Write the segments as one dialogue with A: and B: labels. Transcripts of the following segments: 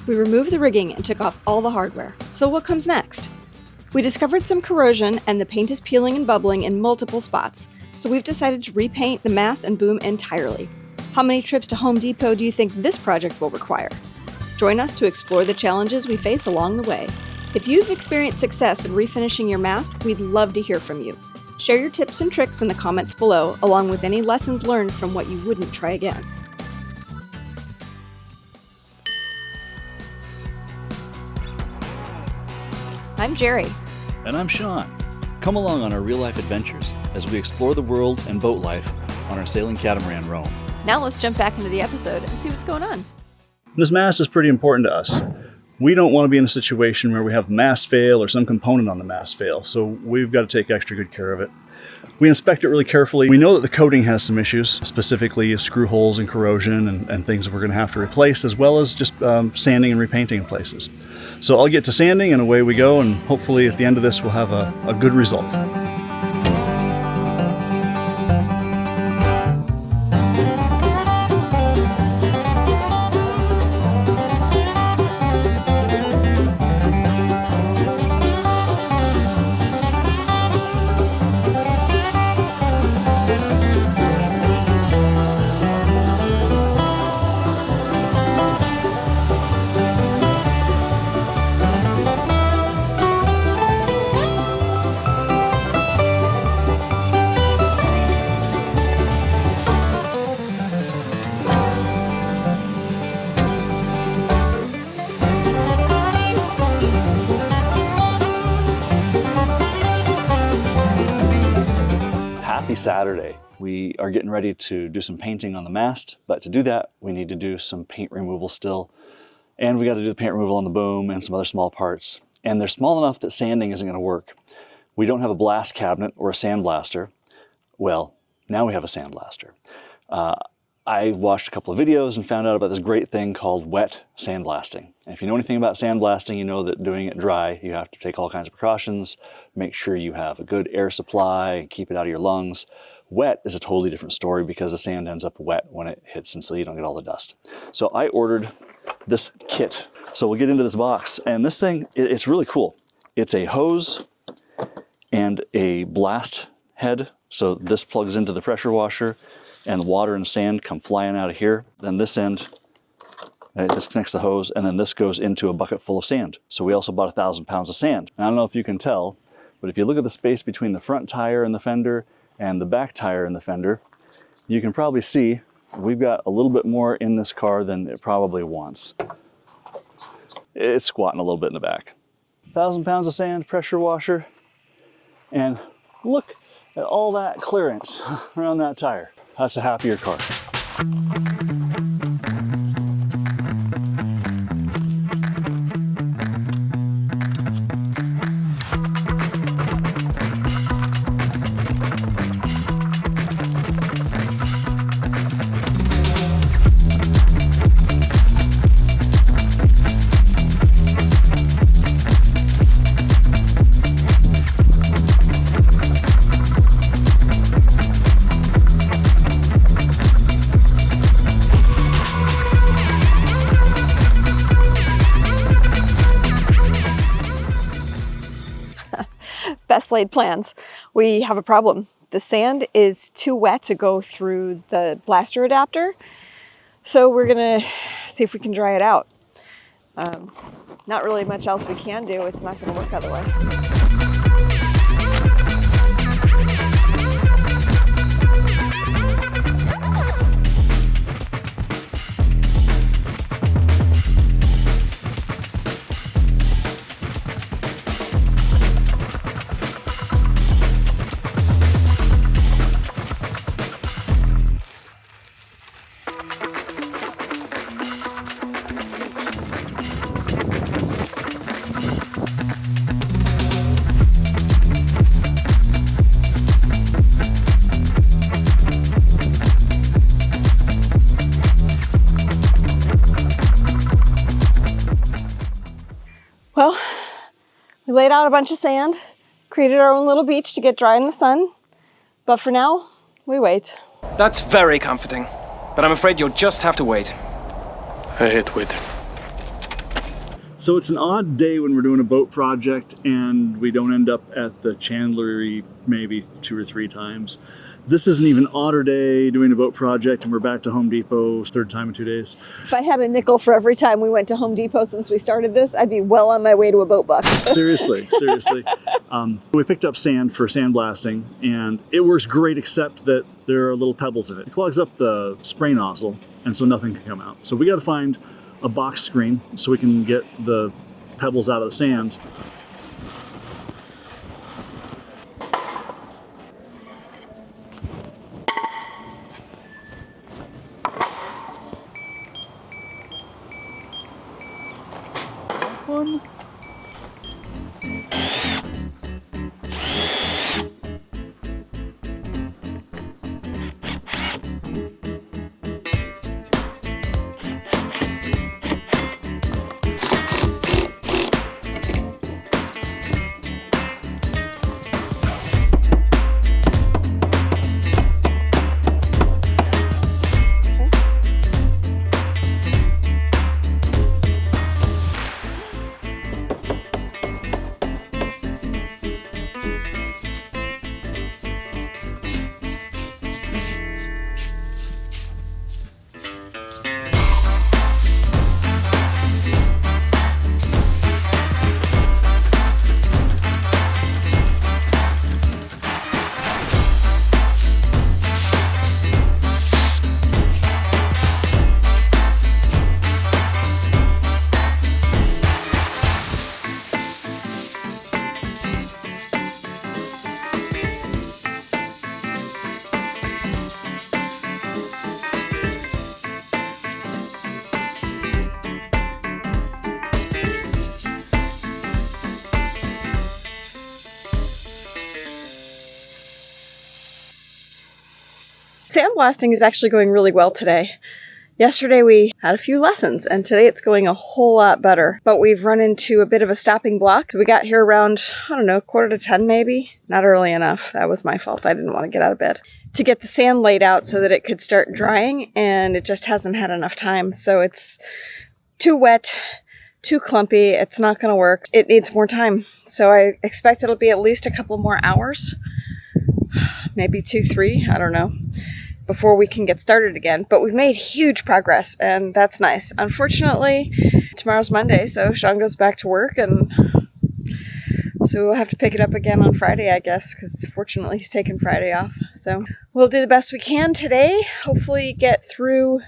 A: We removed the rigging and took off all the hardware. So what comes next? We discovered some corrosion and the paint is peeling and bubbling in multiple spots, so we've decided to repaint the mast and boom entirely. How many trips to Home Depot do you think this project will require? Join us to explore the challenges we face along the way. If you've experienced success in refinishing your mast, we'd love to hear from you. Share your tips and tricks in the comments below, along with any lessons learned from what you wouldn't try again. I'm Jerry.
B: And I'm Sean. Come along on our real-life adventures as we explore the world and boat life on our sailing catamaran Rome.
A: Now let's jump back into the episode and see what's going on.
B: This mast is pretty important to us. We don't want to be in a situation where we have mast fail or some component on the mast fail, so we've got to take extra good care of it. We inspect it really carefully. We know that the coating has some issues, specifically screw holes and corrosion and things that we're going to have to replace, as well as just sanding and repainting in places. So I'll get to sanding and away we go, and hopefully at the end of this we'll have a good result. Happy Saturday. We are getting ready to do some painting on the mast, but to do that we need to do some paint removal still, and we got to do the paint removal on the boom and some other small parts, and they're small enough that sanding isn't going to work. We don't have a blast cabinet or a sandblaster. Well, now we have a sandblaster. I watched a couple of videos and found out about this great thing called wet sandblasting. And if you know anything about sandblasting, you know that doing it dry, you have to take all kinds of precautions, make sure you have a good air supply, and keep it out of your lungs. Wet is a totally different story because the sand ends up wet when it hits, and so you don't get all the dust. So I ordered this kit. So we'll get into this box, and this thing, it's really cool. It's a hose and a blast head. So this plugs into the pressure washer, and the water and sand come flying out of here. Then this end, this connects the hose, and then this goes into a bucket full of sand. So we also bought 1,000 pounds of sand. And I don't know if you can tell, but if you look at the space between the front tire and the fender and the back tire and the fender, you can probably see we've got a little bit more in this car than it probably wants. It's squatting a little bit in the back. 1,000 pounds of sand, pressure washer, and look at all that clearance around that tire. That's a happier car.
A: Best laid plans. We have a problem. The sand is too wet to go through the blaster adapter, so we're gonna see if we can dry it out. Not really much else we can do. It's not gonna work otherwise. Well, we laid out a bunch of sand, created our own little beach to get dry in the sun, but for now, we wait.
C: That's very comforting, but I'm afraid you'll just have to wait.
D: I hate waiting.
B: So it's an odd day when we're doing a boat project and we don't end up at the chandlery maybe 2 or 3 times. This is an even odder day doing a boat project and we're back to Home Depot, 3rd time in 2 days.
A: If I had a nickel for every time we went to Home Depot since we started this, I'd be well on my way to a boat buck.
B: Seriously. We picked up sand for sandblasting and it works great except that there are little pebbles in it. It clogs up the spray nozzle and so nothing can come out. So we got to find a box screen so we can get the pebbles out of the sand. One.
A: Sandblasting is actually going really well today. Yesterday we had a few lessons and today it's going a whole lot better, but we've run into a bit of a stopping block. So we got here around, I don't know, 9:45 maybe. Not early enough. That was my fault. I didn't want to get out of bed to get the sand laid out so that it could start drying, and it just hasn't had enough time. So it's too wet, too clumpy. It's not going to work. It needs more time. So I expect it'll be at least a couple more hours, maybe 2, 3, I don't know, before we can get started again. But we've made huge progress and that's nice. Unfortunately, tomorrow's Monday, so Sean goes back to work and so we'll have to pick it up again on Friday, I guess, because fortunately he's taken Friday off. So we'll do the best we can today, hopefully get through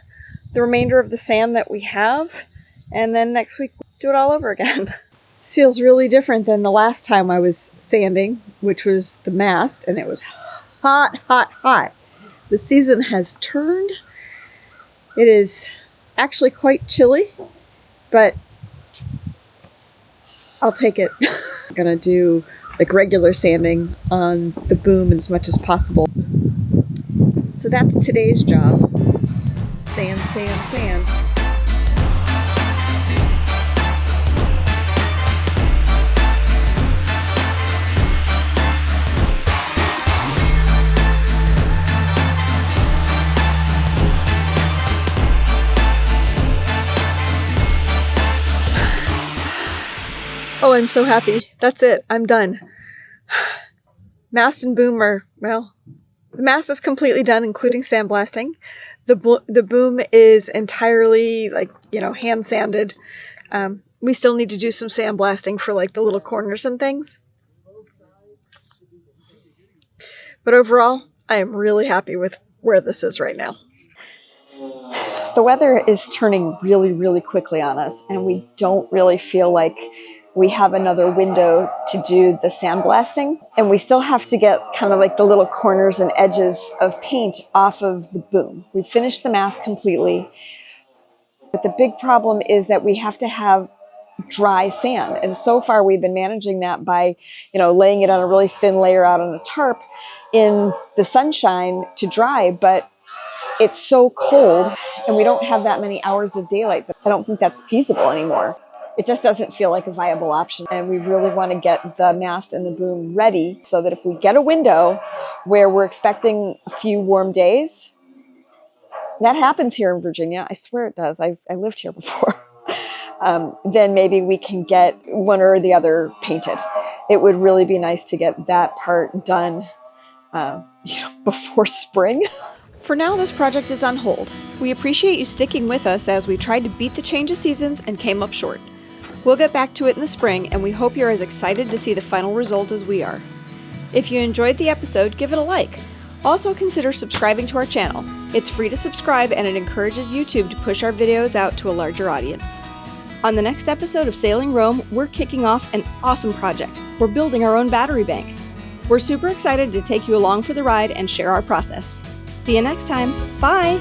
A: the remainder of the sand that we have, and then next week we'll do it all over again. This feels really different than the last time I was sanding, which was the mast, and it was hot, hot, hot. The season has turned. It is actually quite chilly, but I'll take it. I'm gonna do like regular sanding on the boom as much as possible. So that's today's job. Sand, sand, sand. Oh, I'm so happy. That's it. I'm done. Mast and boom are, well, the mast is completely done, including sandblasting. The boom is entirely, like, hand sanded. We still need to do some sandblasting for like the little corners and things. But overall, I am really happy with where this is right now. The weather is turning really, really quickly on us, and we don't really feel like we have another window to do the sandblasting, and we still have to get kind of like the little corners and edges of paint off of the boom. We've finished the mast completely, but the big problem is that we have to have dry sand, and so far we've been managing that by, laying it on a really thin layer out on a tarp in the sunshine to dry, but it's so cold and we don't have that many hours of daylight. I don't think that's feasible anymore. It just doesn't feel like a viable option. And we really want to get the mast and the boom ready so that if we get a window where we're expecting a few warm days, that happens here in Virginia. I swear it does. I lived here before. then maybe we can get one or the other painted. It would really be nice to get that part done before spring. For now, this project is on hold. We appreciate you sticking with us as we tried to beat the change of seasons and came up short. We'll get back to it in the spring, and we hope you're as excited to see the final result as we are. If you enjoyed the episode, give it a like. Also consider subscribing to our channel. It's free to subscribe, and it encourages YouTube to push our videos out to a larger audience. On the next episode of Sailing Rome, we're kicking off an awesome project. We're building our own battery bank. We're super excited to take you along for the ride and share our process. See you next time. Bye!